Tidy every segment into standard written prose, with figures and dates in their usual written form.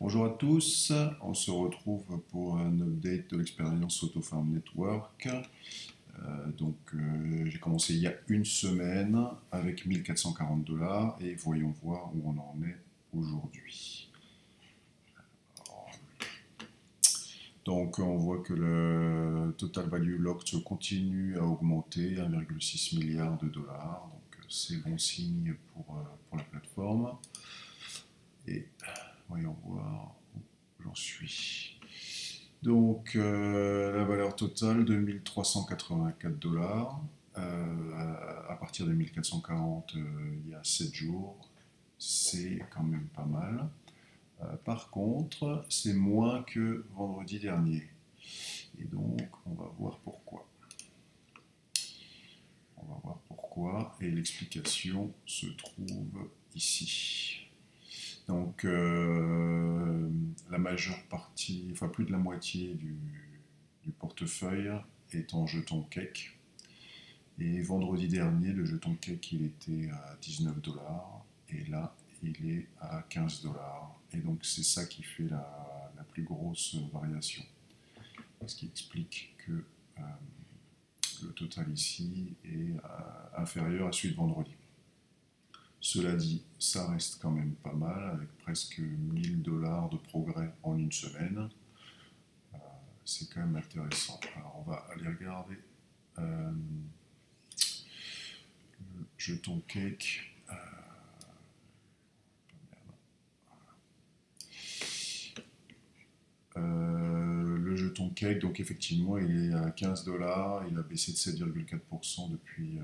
Bonjour à tous, on se retrouve pour un update de l'expérience AutoFarm Network. J'ai commencé il y a une semaine avec 1440 $ et voyons voir où on en est aujourd'hui. Donc on voit que le total value locked continue à augmenter, 1,6 milliard de dollars. Donc c'est bon signe pour la plateforme. Et voyons voir où j'en suis. Donc la valeur totale de 1384 $. À partir de 1440 il y a 7 jours, c'est quand même pas mal. Par contre, c'est moins que vendredi dernier. Et donc, on va voir pourquoi. On va voir pourquoi. Et l'explication se trouve ici. Donc, la majeure partie, enfin plus de la moitié du portefeuille est en jetons cake. Et vendredi dernier, le jeton cake, il était à 19 $. Et là, il est à 15 $. Et donc, c'est ça qui fait la plus grosse variation. Ce qui explique que le total ici est inférieur à celui de vendredi. Cela dit, ça reste quand même pas mal, avec presque 1000 $ de progrès en une semaine. C'est quand même intéressant. Alors, on va aller regarder le jeton cake. Le jeton cake, donc effectivement, il est à 15 $. Il a baissé de 7,4% depuis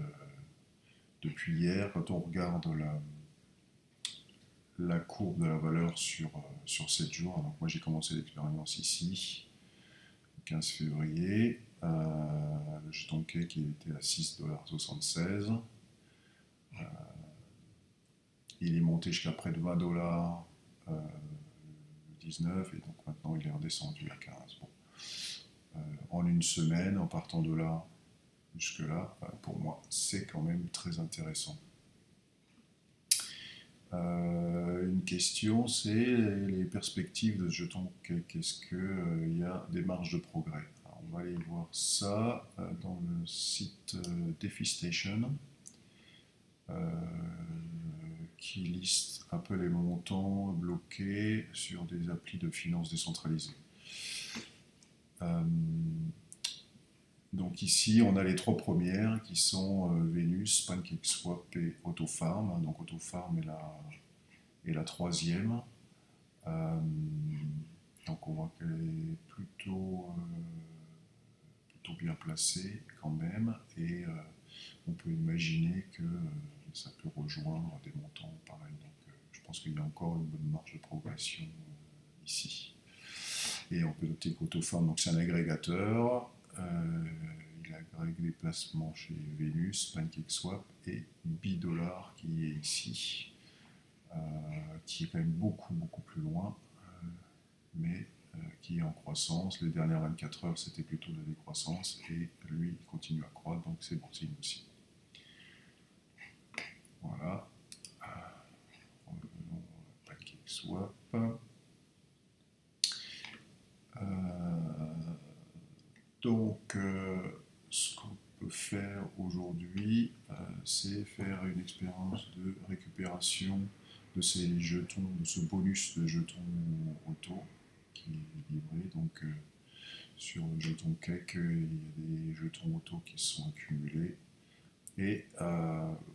hier. Quand on regarde la courbe de la valeur sur 7 jours, donc moi j'ai commencé l'expérience ici, le 15 février. Le jeton cake, il était à 6,76 $. Il est monté jusqu'à près de 20 $ le 19, et donc maintenant il est redescendu à 15. Bon. En une semaine, en partant de là jusque là, pour moi c'est quand même très intéressant. Une question, c'est les perspectives de ce jeton cake. Est-ce qu'il y a des marges de progrès? Alors, on va aller voir ça dans le site DefiStation, qui liste un peu les montants bloqués sur des applis de finances décentralisées. Donc ici, on a les trois premières qui sont Venus, PancakeSwap et AutoFarm. Donc AutoFarm est la troisième. Donc on voit qu'elle est plutôt bien placée quand même. Et on peut imaginer que ça peut rejoindre des montants pareils. Donc je pense qu'il y a encore une bonne marge de progression ici. Et on peut noter qu'AutoFarm, c'est un agrégateur. Il agrègue des placements chez Venus, PancakeSwap et Bidollar qui est ici, qui est quand même beaucoup plus loin, mais qui est en croissance. Les dernières 24 heures, c'était plutôt de la décroissance, et lui, il continue à croître, donc c'est bon signe aussi. Voilà. Revenons à PancakeSwap. Donc, ce qu'on peut faire aujourd'hui, c'est faire une expérience de récupération de ces jetons, de ce bonus de jetons auto qui est livré. Donc, sur le jeton cake, il y a des jetons auto qui sont accumulés, et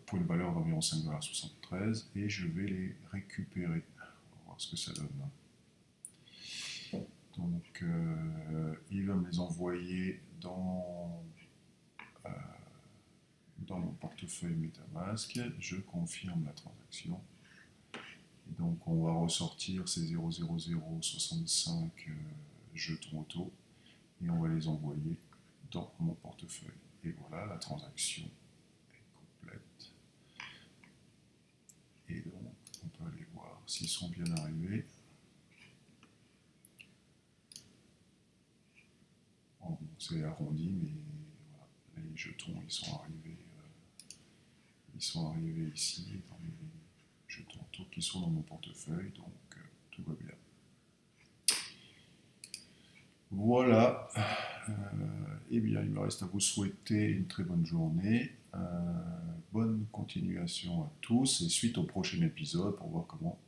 pour une valeur d'environ 5,73 $, et je vais les récupérer. On va voir ce que ça donne. Donc, il va me les envoyer dans mon portefeuille MetaMask. Je confirme la transaction. Et donc, on va ressortir ces 0,0065 jetons auto, et on va les envoyer dans mon portefeuille. Et voilà, la transaction est complète. Et donc, on peut aller voir s'ils sont bien arrivés. Bon, c'est arrondi, mais voilà, les jetons, ils sont arrivés ici, dans les jetons auto qui sont dans mon portefeuille, donc tout va bien. Voilà. Eh bien, il me reste à vous souhaiter une très bonne journée. Bonne continuation à tous et suite au prochain épisode pour voir comment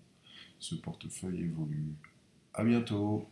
ce portefeuille évolue. À bientôt.